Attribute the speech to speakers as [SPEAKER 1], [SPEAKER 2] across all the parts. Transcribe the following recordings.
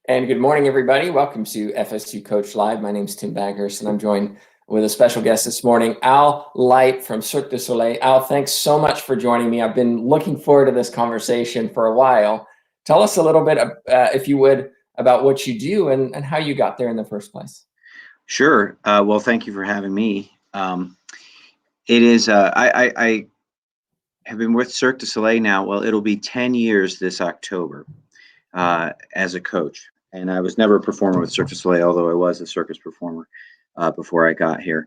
[SPEAKER 1] And good morning, everybody. Welcome to FSU Coach Live. My name is Tim Baghurst, and I'm joined with a special guest this morning, Al Light from Cirque du Soleil. Al, thanks so much for joining me. I've been looking forward to this conversation for a while. Tell us a little bit, if you would, about what you do and how you got there in the first place.
[SPEAKER 2] Sure. Well, thank you for having me. It is, I have been with Cirque du Soleil now. Well, it'll be 10 years this October as a coach. And I was never a performer with Cirque du Soleil, although I was a circus performer before I got here.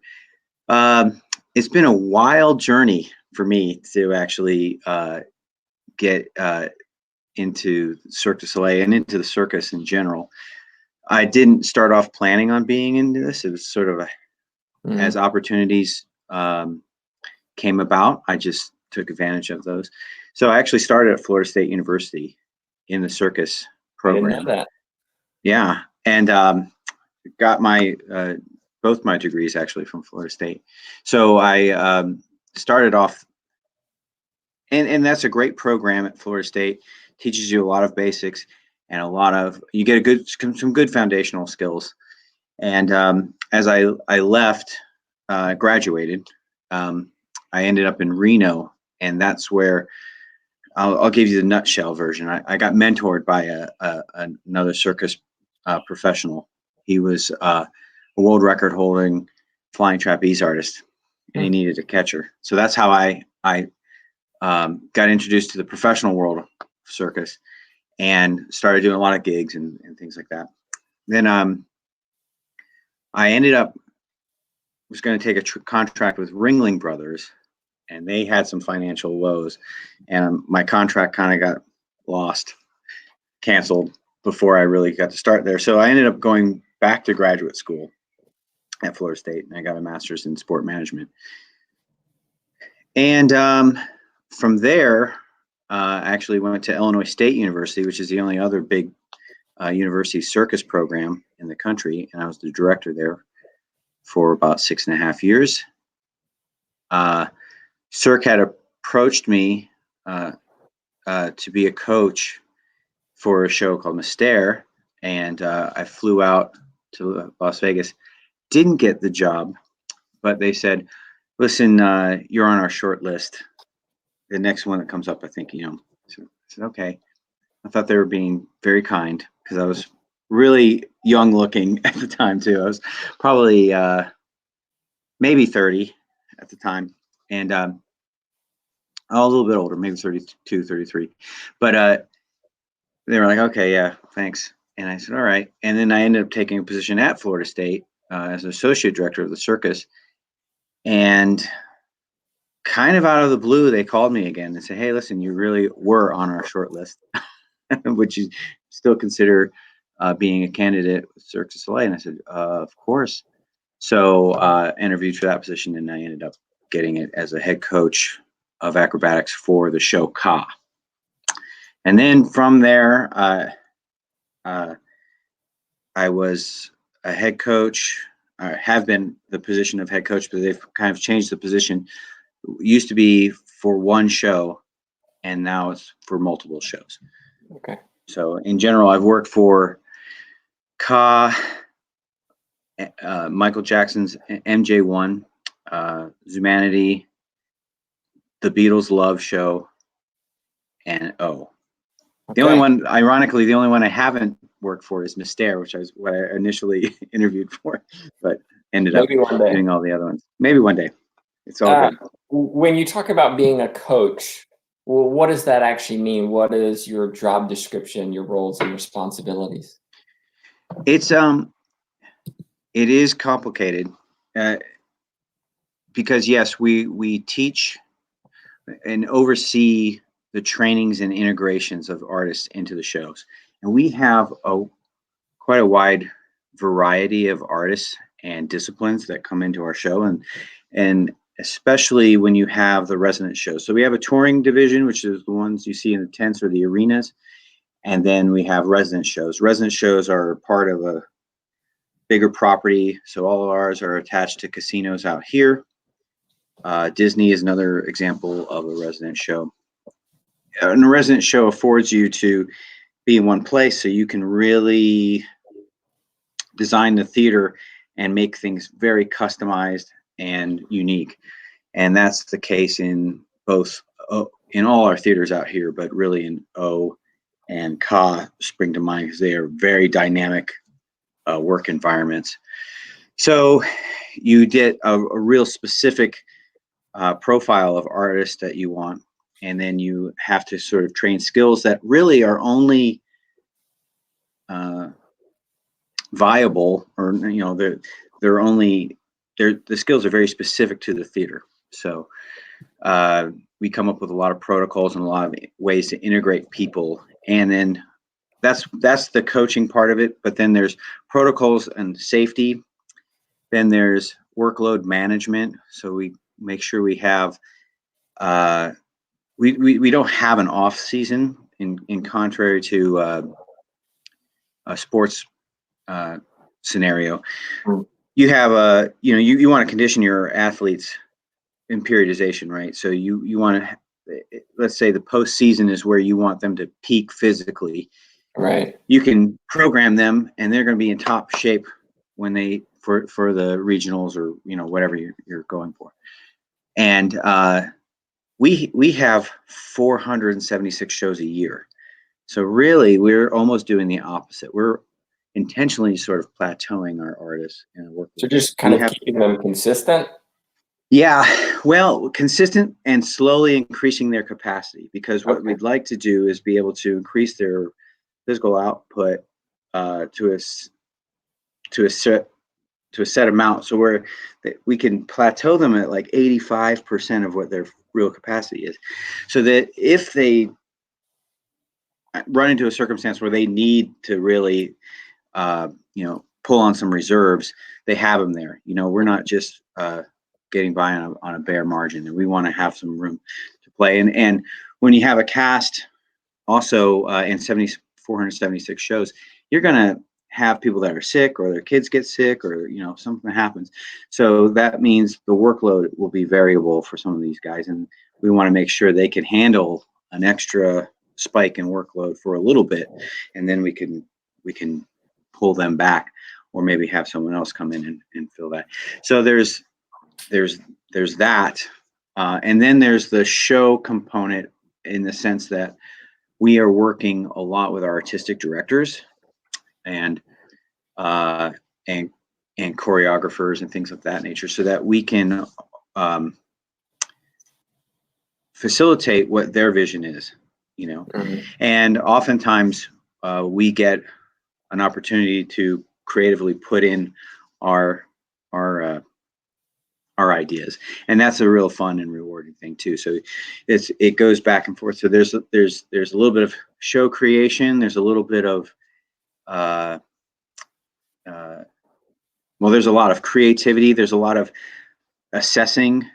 [SPEAKER 2] It's been a wild journey for me to actually get into Cirque du Soleil and into the circus in general. I didn't start off planning on being into this. It was sort of as opportunities came about, I just took advantage of those. So I actually started at Florida State University in the circus program.
[SPEAKER 1] I didn't know that.
[SPEAKER 2] Yeah, and got my both my degrees actually from Florida State. So I started off, and that's a great program at Florida State. Teaches you a lot of basics and you get some good foundational skills. And as I left, graduated, I ended up in Reno, and that's where I'll give you the nutshell version. I got mentored by another circus professional. He was a world record holding flying trapeze artist, and he needed a catcher. So that's how I got introduced to the professional world of circus and started doing a lot of gigs and things like that. Then I ended up was going to take a contract with Ringling Brothers, and they had some financial woes, and my contract kind of got canceled before I really got to start there. So I ended up going back to graduate school at Florida State, and I got a master's in sport management. And from there, I actually went to Illinois State University, which is the only other big university circus program in the country, and I was the director there for about 6.5 years. Cirque had approached me to be a coach for a show called Mystère, and I flew out to Las Vegas. Didn't get the job, but they said, "Listen, you're on our short list. The next one that comes up, I think, So I said, "Okay." I thought they were being very kind because I was really young looking at the time too. I was probably maybe 30 at the time, and a little bit older, maybe 32, 33. But they were like, "Okay, yeah, thanks." And I said, "All right." And then I ended up taking a position at Florida State as an associate director of the circus. And kind of out of the blue, they called me again and said, "Hey, listen, you really were on our short list." Would you still consider being a candidate with Cirque du Soleil? And I said, "Of course." So interviewed for that position, and I ended up getting it as a head coach of acrobatics for the show Ka. And then from there, I was a head coach. I have been the position of head coach, but they've kind of changed the position. It used to be for one show, and now it's for multiple shows.
[SPEAKER 1] Okay.
[SPEAKER 2] So in general, I've worked for Ka, Michael Jackson's MJ1, Zumanity, the Beatles' Love Show, and O. The only one, ironically, the only one I haven't worked for is Mystère, which is what I initially interviewed for, but ended up doing all the other ones. Maybe one day. It's all good.
[SPEAKER 1] When you talk about being a coach, well, what does that actually mean? What is your job description, your roles and responsibilities?
[SPEAKER 2] It is complicated because yes, we teach and oversee the trainings and integrations of artists into the shows, and we have quite a wide variety of artists and disciplines that come into our show, and especially when you have the resident shows. So we have a touring division, which is the ones you see in the tents or the arenas, and then we have resident shows. Resident shows are part of a bigger property, so all of ours are attached to casinos out here. Disney is another example of a resident show. And a resident show affords you to be in one place, so you can really design the theater and make things very customized and unique. And that's the case in both in all our theaters out here, but really in O and Ka spring to mind because they are very dynamic work environments. So you get a real specific profile of artist that you want, and then you have to sort of train skills that really are only viable, or they're only the skills are very specific to the theater. So we come up with a lot of protocols and a lot of ways to integrate people, and then that's the coaching part of it. But then there's protocols and safety. Then there's workload management. So we make sure we have we don't have an off season in contrary to a sports scenario. You have you want to condition your athletes in periodization, right? So you want to, let's say the postseason is where you want them to peak physically.
[SPEAKER 1] Right. You
[SPEAKER 2] can program them, and they're going to be in top shape when they for the regionals or whatever you're going for. And we have 476 shows a year, so really we're almost doing the opposite. We're intentionally sort of plateauing our artists and work.
[SPEAKER 1] So just kind of keeping them consistent.
[SPEAKER 2] Yeah, well, consistent and slowly increasing their capacity, because what we'd like to do is be able to increase their physical output to a set amount, so we can plateau them at like 85% of what their real capacity is, so that if they run into a circumstance where they need to really pull on some reserves, they have them there. We're not just getting by on a bare margin, and we want to have some room to play. And when you have a cast also in 476 shows, you're going to have people that are sick, or their kids get sick, or something happens. So that means the workload will be variable for some of these guys, and we want to make sure they can handle an extra spike in workload for a little bit, and then we can pull them back, or maybe have someone else come in and fill that. So there's that, and then there's the show component, in the sense that we are working a lot with our artistic directors and choreographers and things of that nature, so that we can facilitate what their vision is, and oftentimes we get an opportunity to creatively put in our ideas, and that's a real fun and rewarding thing too. So it goes back and forth. So there's a little bit of show creation. There's a little bit of there's a lot of creativity. There's a lot of assessing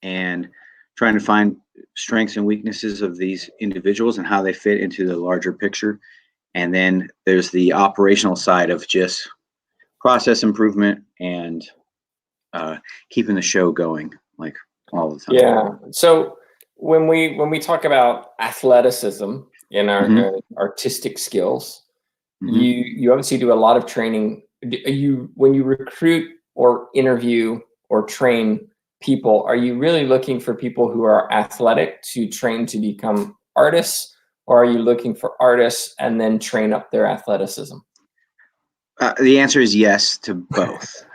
[SPEAKER 2] and trying to find strengths and weaknesses of these individuals and how they fit into the larger picture. And then there's the operational side of just process improvement and keeping the show going, like, all the time.
[SPEAKER 1] Yeah. So when we talk about athleticism in our artistic skills, you obviously do a lot of training. When you recruit or interview or train people, are you really looking for people who are athletic to train to become artists, or are you looking for artists and then train up their athleticism?
[SPEAKER 2] The answer is yes to both.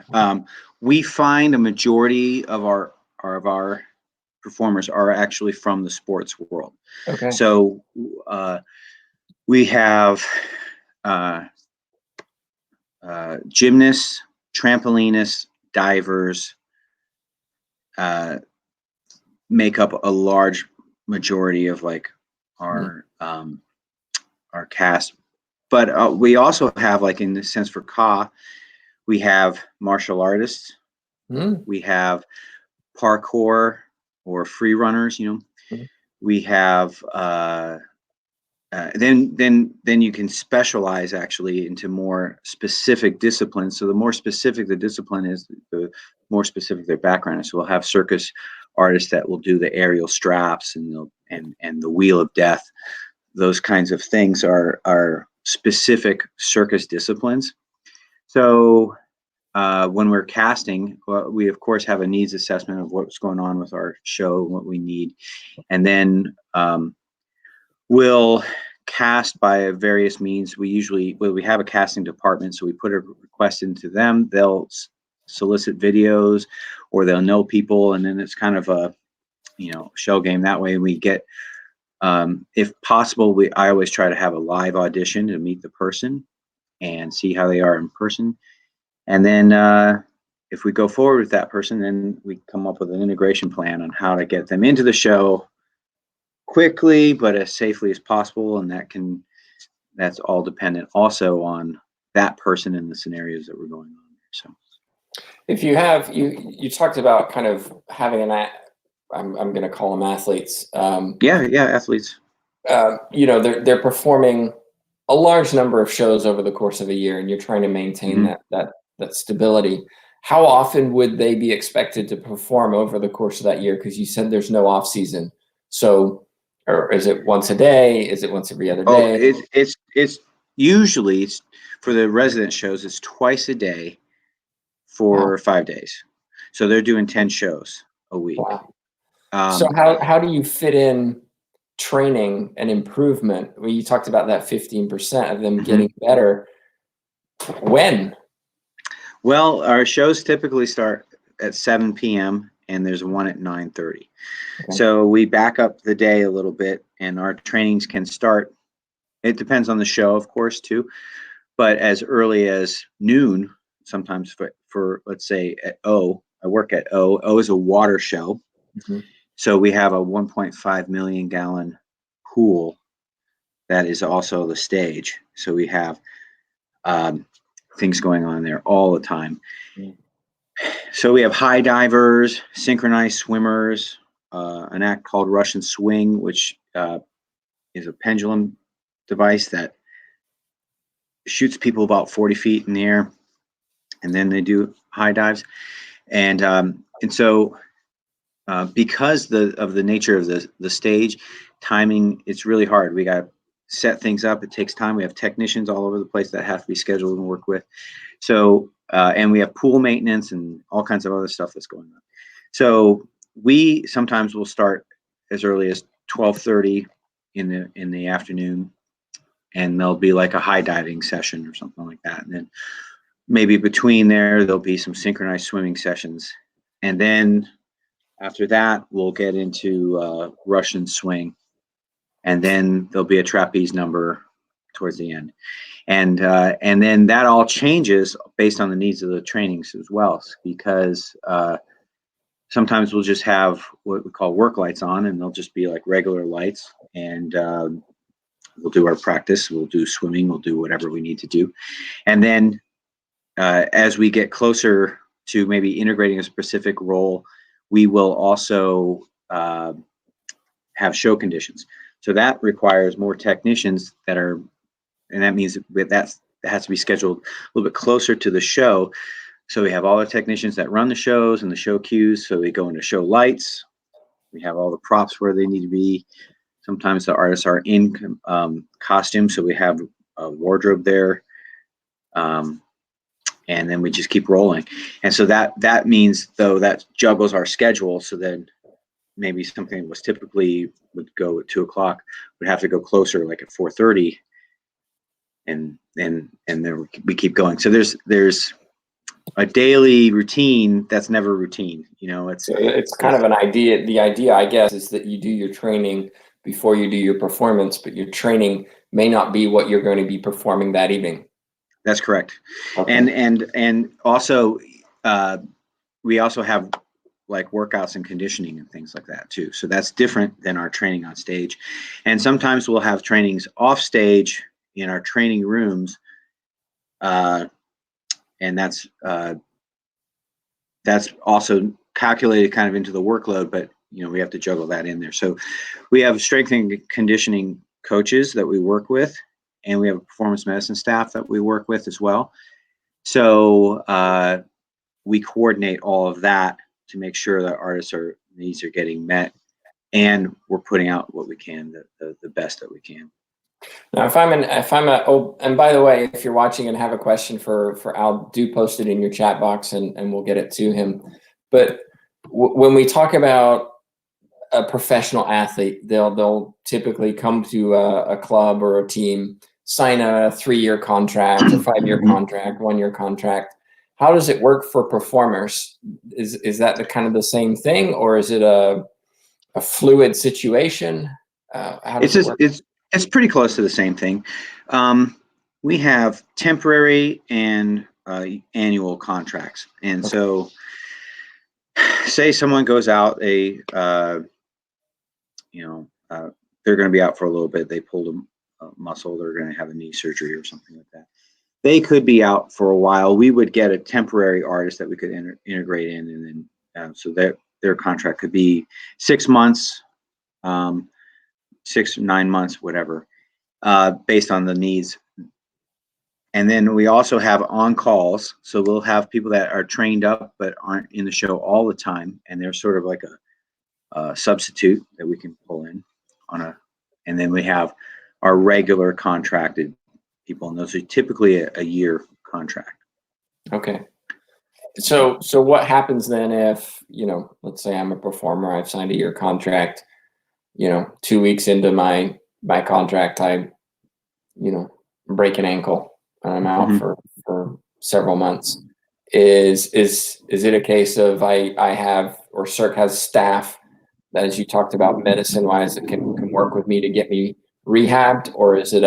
[SPEAKER 2] We find a majority of our performers are actually from the sports world.
[SPEAKER 1] Okay.
[SPEAKER 2] So we have gymnasts, trampolinists, divers make up a large majority of like our cast. But we also have, like, in the sense for Ka, we have martial artists, we have parkour or free runners, we have then you can specialize actually into more specific disciplines. So the more specific the discipline is, the more specific their background is. So we'll have circus artists that will do the aerial straps and the wheel of death, those kinds of things are specific circus disciplines. So when we're casting, we of course have a needs assessment of what's going on with our show, what we need, and then we'll cast by various means. We have a casting department, so we put a request into them. They'll solicit videos, or they'll know people, and then it's kind of a show game that way. We get, if possible, I always try to have a live audition to meet the person and see how they are in person. And then if we go forward with that person, then we come up with an integration plan on how to get them into the show quickly, but as safely as possible. And that's all dependent also on that person and the scenarios that we're going on there. So
[SPEAKER 1] if you have, you talked about kind of having I'm going to call them athletes.
[SPEAKER 2] Athletes.
[SPEAKER 1] They're performing a large number of shows over the course of a year, and you're trying to maintain that stability. How often would they be expected to perform over the course of that year? Because you said there's no off season. So, or is it once a day? Is it once every other day?
[SPEAKER 2] It's usually for the resident shows, it's twice a day for 5 days. So they're doing 10 shows a week.
[SPEAKER 1] Wow. So how do you fit in training and improvement? Well, you talked about that 15% of them getting better. When?
[SPEAKER 2] Well, our shows typically start at 7 p.m. and there's one at 9:30. Okay. So we back up the day a little bit, and our trainings can start. It depends on the show, of course, too, but as early as noon, sometimes for let's say at O. I work at O. O is a water show. So we have a 1.5 million gallon pool that is also the stage. So we have things going on there all the time. So we have high divers, synchronized swimmers, an act called Russian swing, which is a pendulum device that shoots people about 40 feet in the air, and then they do high dives. And so because of the nature of the stage, timing, it's really hard. We got to set things up. It takes time. We have technicians all over the place that have to be scheduled and work with. So, and we have pool maintenance and all kinds of other stuff that's going on. So we sometimes will start as early as 12:30 in the afternoon, and there'll be like a high diving session or something like that. And then maybe between there'll be some synchronized swimming sessions. And then after that, we'll get into Russian swing, and then there'll be a trapeze number towards the end. And then that all changes based on the needs of the trainings as well, because sometimes we'll just have what we call work lights on, and they'll just be like regular lights, and we'll do our practice, we'll do swimming, we'll do whatever we need to do. And then as we get closer to maybe integrating a specific role, we will also have show conditions. So that requires more technicians and that means that has to be scheduled a little bit closer to the show. So we have all the technicians that run the shows and the show cues. So we go into show lights. We have all the props where they need to be. Sometimes the artists are in costume, so we have a wardrobe there. And then we just keep rolling. And so that means, though, that juggles our schedule. So then maybe something that was typically would go at 2 o'clock would have to go closer, like at 4:30. And then we keep going. So there's a daily routine that's never routine.
[SPEAKER 1] It's kind of an idea. The idea, I guess, is that you do your training before you do your performance, but your training may not be what you're going to be performing that evening.
[SPEAKER 2] That's correct.
[SPEAKER 1] Okay.
[SPEAKER 2] And also we also have like workouts and conditioning and things like that too. So that's different than our training on stage. And sometimes we'll have trainings off stage in our training rooms. And that's also calculated kind of into the workload, but we have to juggle that in there. So we have strength and conditioning coaches that we work with, and we have a performance medicine staff that we work with as well. So we coordinate all of that to make sure that artists' needs are getting met, and we're putting out what we can, the best that we can.
[SPEAKER 1] Now, oh, and by the way, if you're watching and have a question for Al, do post it in your chat box, and we'll get it to him. But when we talk about a professional athlete, they'll typically come to a club or a team, sign a 3-year contract or 5-year contract, 1-year contract. How does it work for performers? Is that the kind of the same thing, or is it a fluid situation? How does it work?
[SPEAKER 2] It's pretty close to the same thing. We have temporary and annual contracts, and
[SPEAKER 1] Okay.
[SPEAKER 2] so say someone goes out, they're going to be out for a little bit. They pulled a muscle. They're going to have a knee surgery or something like that. They could be out for a while. We would get a temporary artist that we could integrate in, and then so that their contract could be 6 months, 6 or 9 months, whatever, based on the needs. And then we also have on calls. So we'll have people that are trained up but aren't in the show all the time, and they're sort of like a substitute that we can pull in and then we have our regular contracted people, and those are typically a year contract.
[SPEAKER 1] Okay. So what happens then if, let's say I'm a performer, I've signed a year contract, 2 weeks into my contract, I, break an ankle and I'm out for several months. Is it a case of I have, or Cirque has staff that, as you talked about medicine wise, it can work with me to get me rehabbed, or is it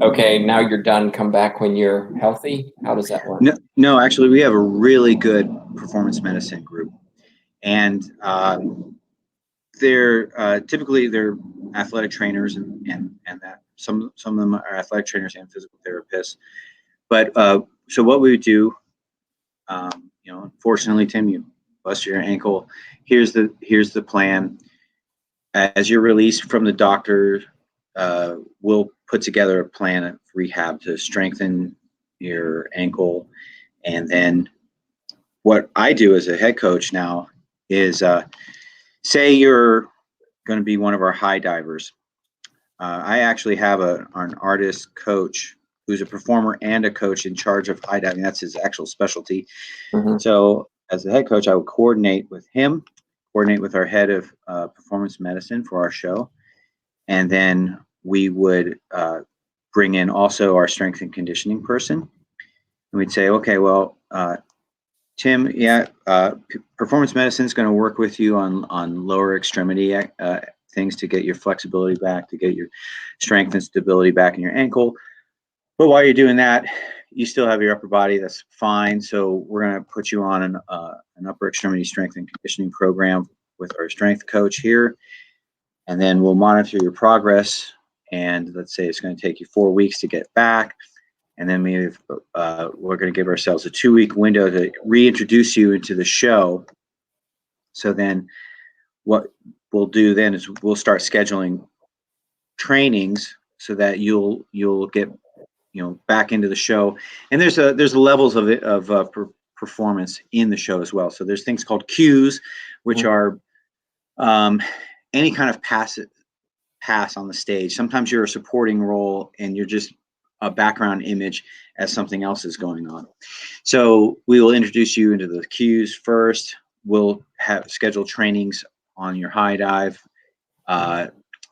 [SPEAKER 1] okay, now you're done, come back when you're healthy? How does that work?
[SPEAKER 2] No, actually, we have a really good performance medicine group, and they're typically athletic trainers, and that some of them are athletic trainers and physical therapists. But so what we would do, unfortunately, Tim, you bust your ankle. Here's the plan. As you're released from the doctor, we'll put together a plan of rehab to strengthen your ankle. And then what I do as a head coach now is say you're going to be one of our high divers. I actually have an artist coach who's a performer and a coach in charge of high diving. That's his actual specialty. So as a head coach, I would coordinate with him, coordinate with our head of performance medicine for our show. And then we would bring in also our strength and conditioning person. And we'd say, okay, well, Tim, performance medicine is going to work with you on lower extremity things to get your flexibility back, to get your strength and stability back in your ankle. But while you're doing that, you still have your upper body. That's fine. So we're going to put you on an upper extremity strength and conditioning program with our strength coach here. And then we'll monitor your progress. And let's say it's going to take you 4 weeks to get back. And then we're going to give ourselves a 2-week window to reintroduce you into the show. So then what we'll do then is we'll start scheduling trainings so that you'll get back into the show. And there's levels of performance in the show as well. So there's things called cues, which are any kind of pass on the stage. Sometimes you're a supporting role and you're just a background image as something else is going on. So we will introduce you into the cues first. We'll have scheduled trainings on your high dive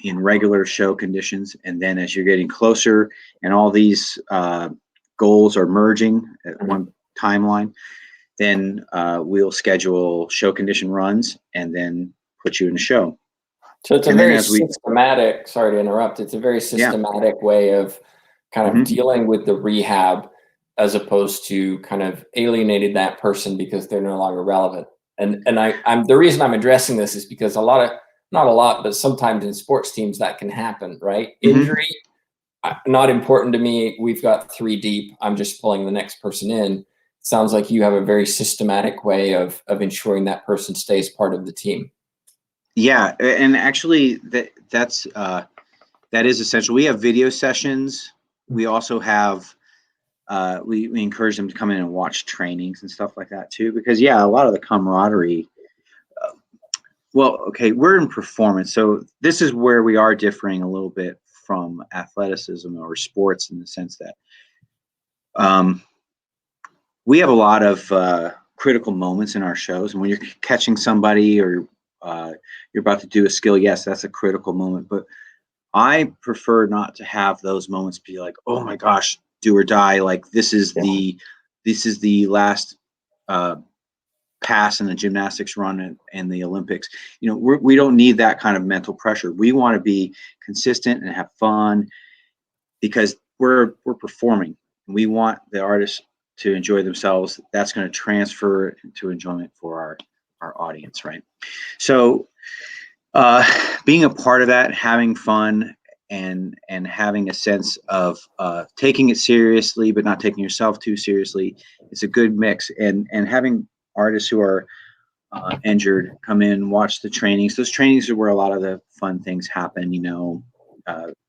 [SPEAKER 2] in regular show conditions. And then as you're getting closer and all these goals are merging at one timeline, then we'll schedule show condition runs and then put you in a show.
[SPEAKER 1] So it's a very systematic, sorry to interrupt, it's a very systematic way of kind of dealing with the rehab, as opposed to kind of alienated that person because they're no longer relevant. And I'm the reason I'm addressing this is because not a lot, but sometimes in sports teams that can happen, right? Injury, not important to me. We've got 3 deep. I'm just pulling the next person in. It sounds like you have a very systematic way of ensuring that person stays part of the team.
[SPEAKER 2] Yeah, and actually that is essential. We have video sessions. We also have we encourage them to come in and watch trainings and stuff like that too, because a lot of the camaraderie. We're in performance, so this is where we are differing a little bit from athleticism or sports, in the sense that we have a lot of critical moments in our shows. And when you're catching somebody, or you're about to do a skill, yes, that's a critical moment. But I prefer not to have those moments be like, oh my gosh, do or die. Like this is the last pass in the gymnastics run and the Olympics. We don't need that kind of mental pressure. We want to be consistent and have fun, because we're performing. We want the artists to enjoy themselves. That's going to transfer into enjoyment for our audience, right? So being a part of that, having fun, and having a sense of taking it seriously but not taking yourself too seriously, it's a good mix. And having artists who are injured come in, watch the trainings. Those trainings are where a lot of the fun things happen.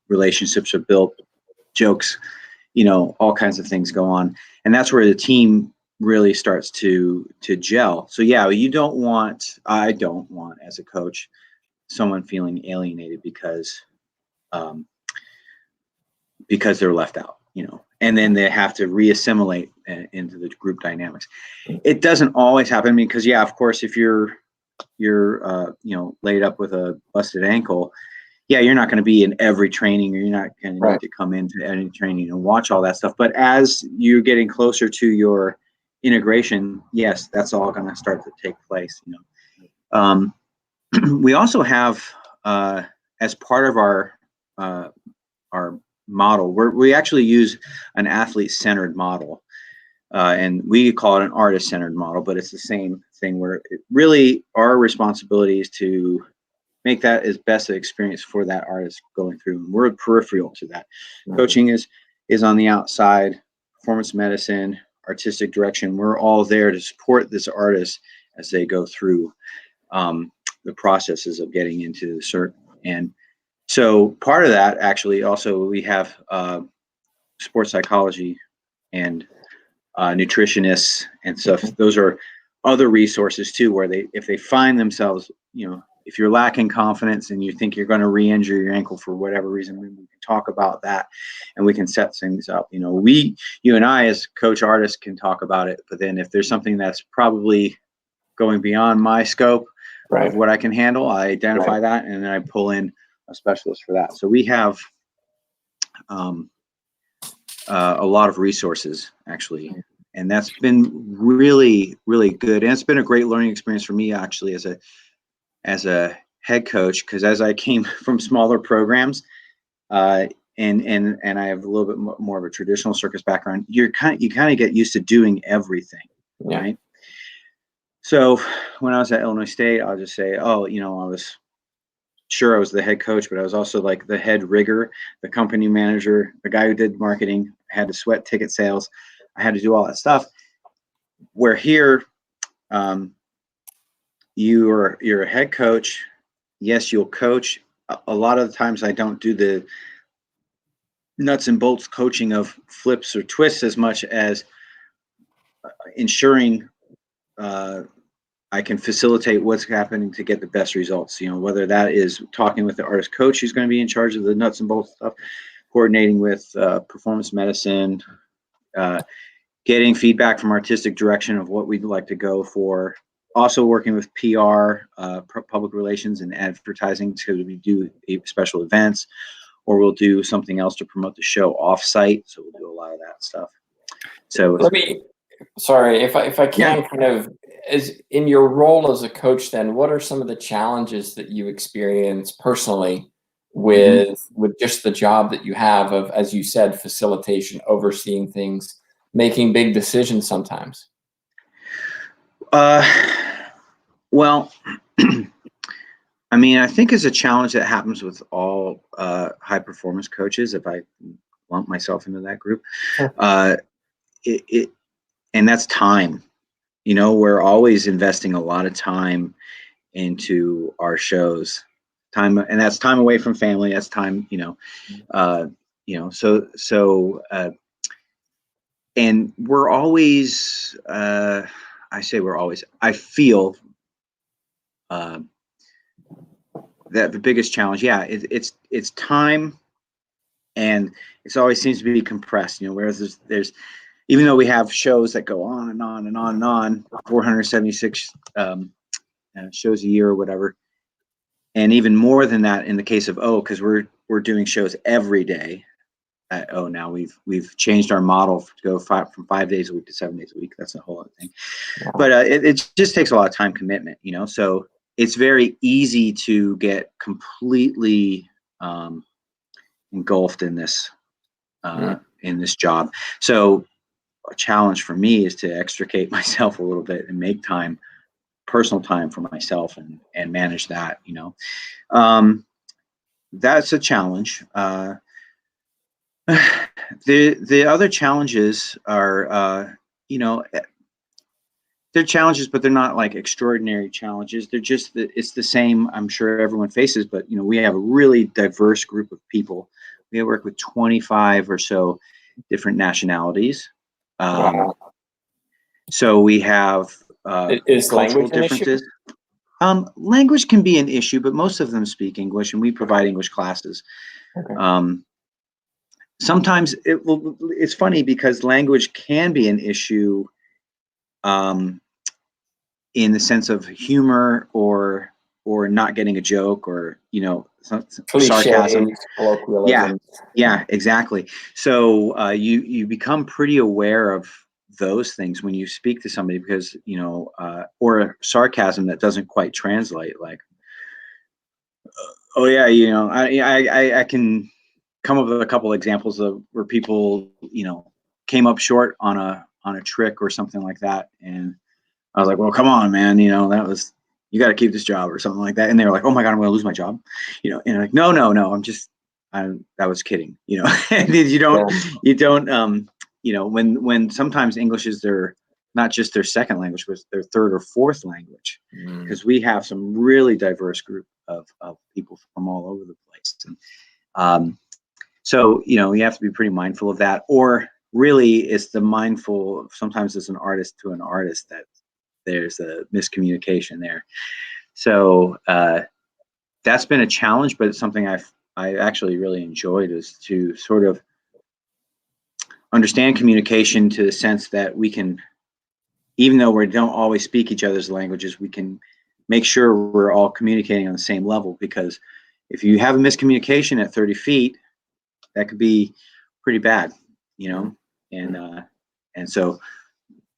[SPEAKER 2] Relationships are built, jokes, all kinds of things go on, and that's where the team really starts to gel. So yeah, I don't want as a coach someone feeling alienated because they're left out, and then they have to reassimilate into the group dynamics. It doesn't always happen, because yeah, of course, if you're laid up with a busted ankle, yeah, you're not going to be in every training, or you're not going to need to come into any training and watch all that stuff. But as you're getting closer to your integration, yes, that's all going to start to take place. We also have, as part of our model, we actually use an athlete-centered model, and we call it an artist-centered model. But it's the same thing, where it really our responsibility is to make that as best an experience for that artist going through. We're peripheral to that. Coaching is on the outside. Performance medicine, artistic direction, we're all there to support this artist as they go through the processes of getting into the Cirque. And so part of that, actually, also we have sports psychology and nutritionists and stuff. Those are other resources too, where if they find themselves, if you're lacking confidence and you think you're going to re-injure your ankle for whatever reason, we can talk about that, and we can set things up. You and I as coach artists can talk about it, but then if there's something that's probably going beyond my scope of what I can handle, I identify that, and then I pull in a specialist for that. So we have a lot of resources, actually, and that's been really, really good. And it's been a great learning experience for me, actually, as a head coach, because as I came from smaller programs, and I have a little bit more of a traditional circus background, you kind of get used to doing everything, right? So when I was at Illinois State, I'll just say, I was sure I was the head coach, but I was also like the head rigger, the company manager, the guy who did marketing. I had to sweat ticket sales. I had to do all that stuff. Where here, you're a head coach. Yes, you'll coach. A lot of the times I don't do the nuts and bolts coaching of flips or twists as much as ensuring I can facilitate what's happening to get the best results. Whether that is talking with the artist coach who's going to be in charge of the nuts and bolts stuff, coordinating with performance medicine, getting feedback from artistic direction of what we'd like to go for. Also working with PR, public relations, and advertising, because we do special events, or we'll do something else to promote the show off-site. So we'll do a lot of that stuff. So
[SPEAKER 1] sorry, if I can kind of, as in your role as a coach, then what are some of the challenges that you experience personally with just the job that you have of, as you said, facilitation, overseeing things, making big decisions sometimes?
[SPEAKER 2] Well, I mean, I think it's a challenge that happens with all high performance coaches, if I lump myself into that group. And that's time. We're always investing a lot of time into our shows. Time, and that's time away from family. That's time, and we're always, I feel that the biggest challenge, it's time and it always seems to be compressed, whereas there's even though we have shows that go on and on and on and on, 476 shows a year or whatever, and even more than that in the case of because we're doing shows every day at now. We've changed our model to go from 5 days a week to 7 days a week. That's a whole other thing. Wow. But it just takes a lot of time commitment, so it's very easy to get completely engulfed in this job. So a challenge for me is to extricate myself a little bit and make personal time for myself and manage that. That's a challenge. The other challenges are they're challenges, but they're not like extraordinary challenges. They're just it's the same, I'm sure everyone faces, but we have a really diverse group of people. We work with 25 or so different nationalities.
[SPEAKER 1] Wow.
[SPEAKER 2] So we have
[SPEAKER 1] is
[SPEAKER 2] cultural
[SPEAKER 1] language
[SPEAKER 2] differences. Language can be an issue, but most of them speak English, and we provide English classes. Okay. Sometimes it's funny because language can be an issue in the sense of humor or not getting a joke or sarcasm. Yeah, exactly. So you become pretty aware of those things when you speak to somebody because or sarcasm that doesn't quite translate, like oh yeah, I can come up with a couple examples of where people came up short on a trick or something like that, and I was like, well, come on, man, that was, you got to keep this job or something like that. And they were like, oh my God, I'm going to lose my job. And like, no, I was kidding, and you don't, when sometimes English is not just their second language, but their third or fourth language, because we have some really diverse group of people from all over the place. And so, you have to be pretty mindful of that, or really it's sometimes as an artist to an artist that there's a miscommunication there. So that's been a challenge, but it's something I actually really enjoyed, is to sort of understand communication to the sense that we can, even though we don't always speak each other's languages, we can make sure we're all communicating on the same level, because if you have a miscommunication at 30 feet, that could be pretty bad, and so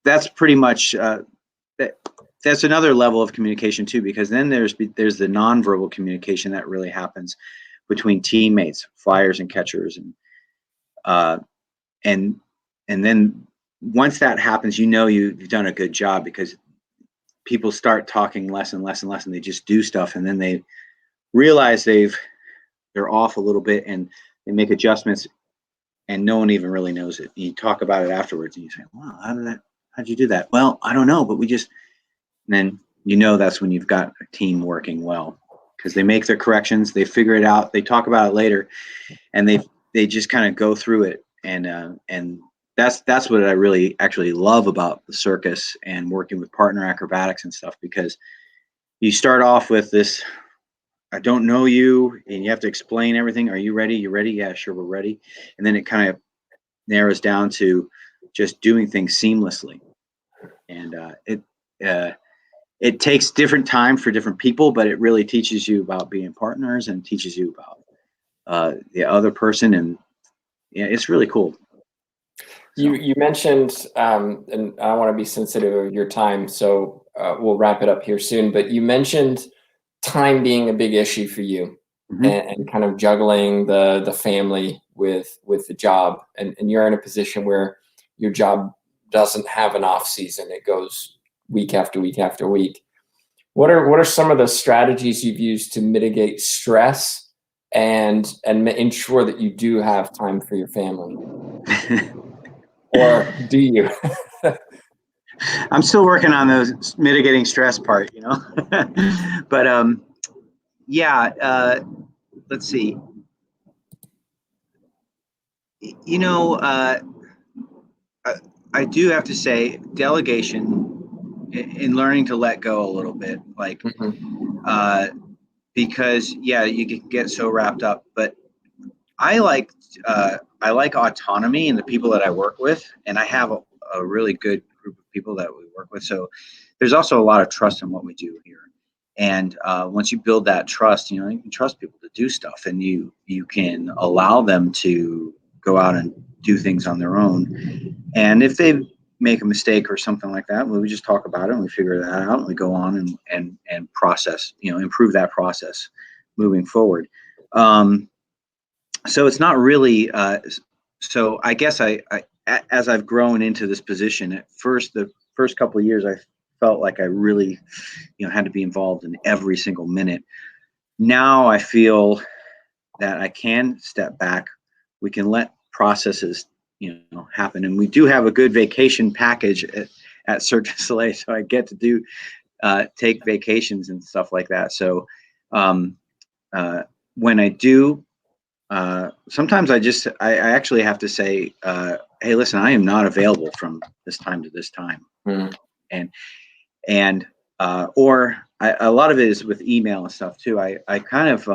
[SPEAKER 2] that's pretty much that's another level of communication too, because then there's the nonverbal communication that really happens between teammates, flyers and catchers, and then once that happens, you've done a good job, because people start talking less and less and less, and they just do stuff, and then they realize they're off a little bit, and they make adjustments, and no one even really knows it. You talk about it afterwards, and you say, "Wow, how'd you do that?" Well, I don't know, but we just. And then that's when you've got a team working well, because they make their corrections, they figure it out, they talk about it later, and they just kind of go through it, and that's what I really actually love about the circus and working with partner acrobatics and stuff, because you start off with this, I don't know you, and you have to explain everything. Are you ready? You ready? Yeah, sure, we're ready. And then it kind of narrows down to just doing things seamlessly, and it takes different time for different people, but it really teaches you about being partners and teaches you about the other person, and it's really cool.
[SPEAKER 1] You mentioned, and I want to be sensitive of your time, so we'll wrap it up here soon. But you mentioned time being a big issue for you, and kind of juggling the family with the job, and you're in a position where your job doesn't have an off season; it goes week after week after week. What are some of the strategies you've used to mitigate stress and ensure that you do have time for your family? Or do you?
[SPEAKER 2] I'm still working on those mitigating stress part, but yeah, let's see. I do have to say delegation in learning to let go a little bit, like, because you can get so wrapped up, but I like autonomy in the people that I work with, and I have a really good group of people that we work with. So there's also a lot of trust in what we do here. And once you build that trust, you can trust people to do stuff, and you can allow them to go out and do things on their own. And if they make a mistake or something like that, well, we just talk about it and we figure that out, and we go on and process, improve that process moving forward. So it's not really. So I guess as I've grown into this position, the first couple of years, I felt like I really, had to be involved in every single minute. Now I feel that I can step back. We can let processes, happen, and we do have a good vacation package at Cirque du Soleil, so I get to do take vacations and stuff like that. So when I do. Sometimes I actually have to say, hey, listen, I am not available from this time to this time.
[SPEAKER 1] Mm.
[SPEAKER 2] And a lot of it is with email and stuff too. I kind of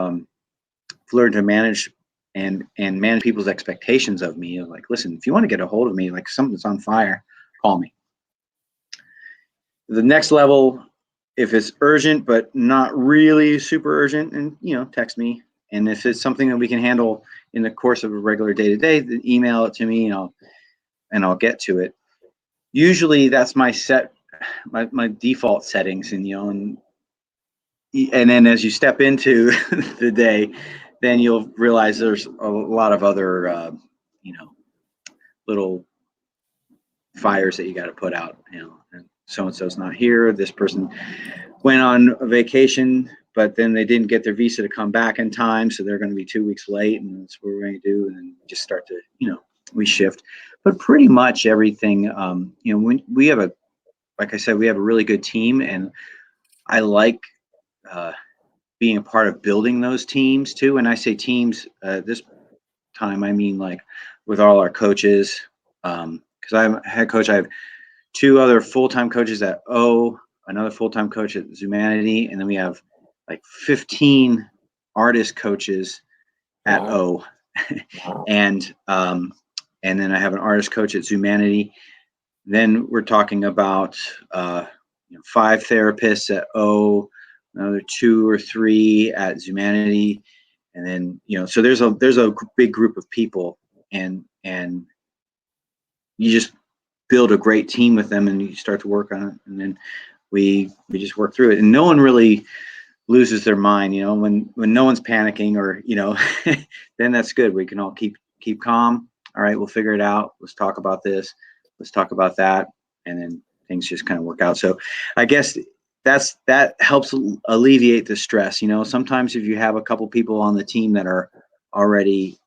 [SPEAKER 2] learned to manage and manage people's expectations of me. Like, listen, if you want to get a hold of me, like something's on fire, call me. The next level, if it's urgent but not really super urgent, and text me. And if it's something that we can handle in the course of a regular day-to-day, then email it to me, and I'll get to it. Usually that's my default settings, and then as you step into the day, then you'll realize there's a lot of other little fires that you got to put out. And so-and-so's not here. This person went on a vacation, but then they didn't get their visa to come back in time, so they're going to be 2 weeks late, and that's what we're going to do. And then just start to, we shift. But pretty much everything, when we have like I said, we have a really good team, and I like being a part of building those teams too. And I say teams this time, I mean like with all our coaches, because I'm a head coach. I have 2 other full-time coaches at O, another full-time coach at Zumanity, and then we have like 15 artist coaches at
[SPEAKER 1] Wow.
[SPEAKER 2] O.
[SPEAKER 1] Wow.
[SPEAKER 2] And then I have an artist coach at Zumanity. Then we're talking about 5 therapists at O, another 2 or 3 at Zumanity, and then so there's a big group of people, and you just build a great team with them, and you start to work on it, and then we just work through it, and no one really loses their mind, when no one's panicking, or then that's good. We can all keep calm. All right, we'll figure it out. Let's talk about this. Let's talk about that, and then things just kind of work out. So I guess that helps alleviate the stress. Sometimes if you have a couple people on the team that are already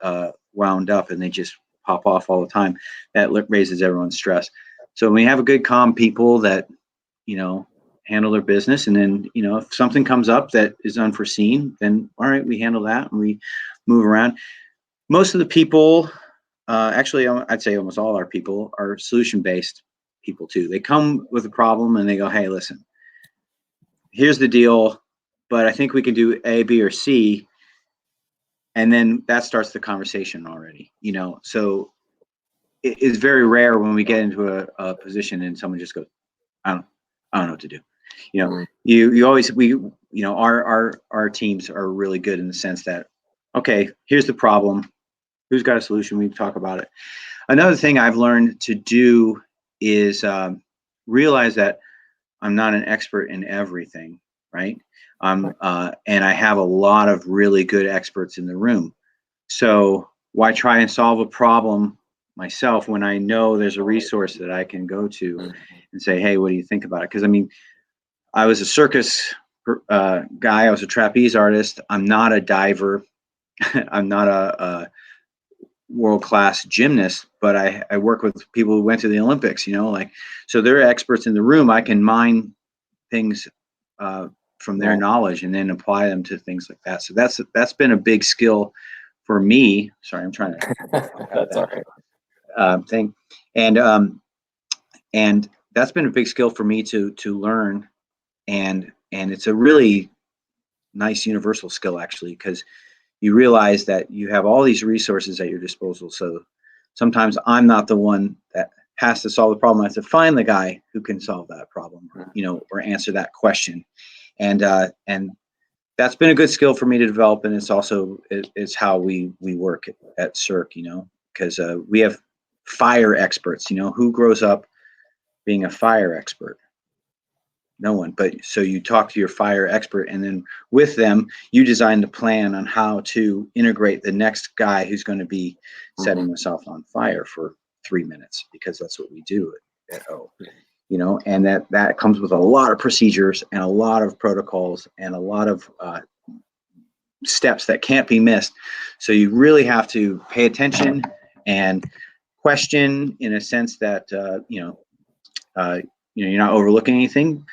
[SPEAKER 2] wound up and they just pop off all the time, that raises everyone's stress. So when we have a good, calm people that handle their business, and then if something comes up that is unforeseen, then all right, we handle that and we move around. Most of the people, actually, I'd say almost all our people are solution-based people too. They come with a problem and they go, hey, listen, here's the deal, but I think we can do A, B, or C, and then that starts the conversation already. So it is very rare when we get into a position and someone just goes, I don't know what to do. You always, our teams are really good in the sense that, okay, here's the problem. Who's got a solution? We can talk about it. Another thing I've learned to do is realize that I'm not an expert in everything, right? And I have a lot of really good experts in the room. So why try and solve a problem myself when I know there's a resource that I can go to and say, hey, what do you think about it? Because I was a circus guy. I was a trapeze artist. I'm not a diver. I'm not a world-class gymnast, but I work with people who went to the Olympics, so they're experts in the room. I can mine things from their knowledge and then apply them to things like that. So that's been a big skill for me. Sorry, I'm trying to
[SPEAKER 1] That's all right.
[SPEAKER 2] thing. And that's been a big skill for me to learn. And it's a really nice universal skill, actually, because you realize that you have all these resources at your disposal. So sometimes I'm not the one that has to solve the problem. I have to find the guy who can solve that problem, or answer that question. And that's been a good skill for me to develop. And it's also, it's how we work at Cirque, because we have fire experts, who grows up being a fire expert? No one. But so you talk to your fire expert, and then with them, you design the plan on how to integrate the next guy who's going to be setting himself on fire for 3 minutes, because that's what we do at O. And that comes with a lot of procedures and a lot of protocols and a lot of steps that can't be missed. So you really have to pay attention and question, in a sense that you're not overlooking anything,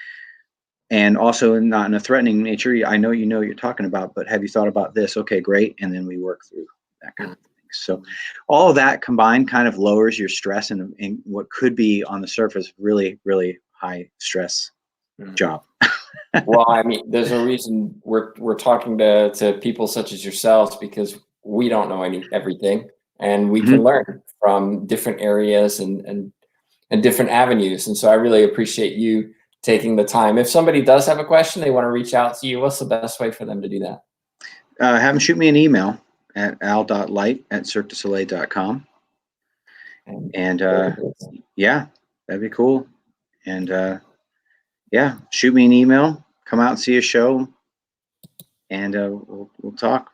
[SPEAKER 2] and also not in a threatening nature. I know you know what you're talking about, but have you thought about this? Okay, great. And then we work through that kind of thing. So all of that combined kind of lowers your stress in what could be on the surface really, really high stress job.
[SPEAKER 1] Well, I mean, there's a reason we're talking to people such as yourselves, because we don't know everything, and we can learn from different areas and different avenues. And so I really appreciate you taking the time. If somebody does have a question, they want to reach out to you, what's the best way for them to do that?
[SPEAKER 2] Have them shoot me an email at al.light@cirquedusoleil.com. And yeah, that'd be cool. And yeah, shoot me an email, come out and see a show, and we'll talk.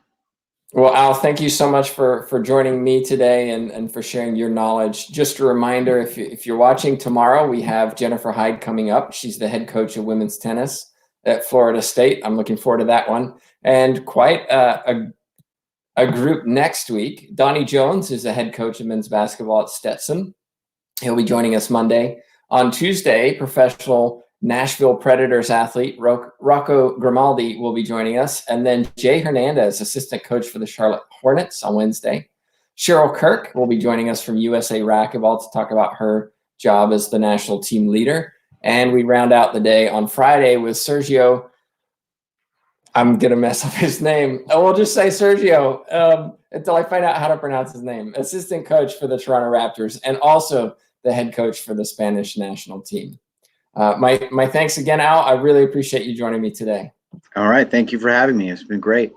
[SPEAKER 1] Well, Al, thank you so much for joining me today and for sharing your knowledge. Just a reminder, if you're watching tomorrow, we have Jennifer Hyde coming up. She's the head coach of women's tennis at Florida State. I'm looking forward to that one. And quite a group next week. Donnie Jones is the head coach of men's basketball at Stetson. He'll be joining us Monday. On Tuesday, professional Nashville Predators athlete Rocco Grimaldi will be joining us. And then Jay Hernandez, assistant coach for the Charlotte Hornets, on Wednesday. Cheryl Kirk will be joining us from USA Racquetball to talk about her job as the national team leader. And we round out the day on Friday with Sergio. I'm going to mess up his name. We'll just say Sergio until I find out how to pronounce his name. Assistant coach for the Toronto Raptors and also the head coach for the Spanish national team. My thanks again, Al. I really appreciate you joining me today.
[SPEAKER 2] All right. Thank you for having me. It's been great.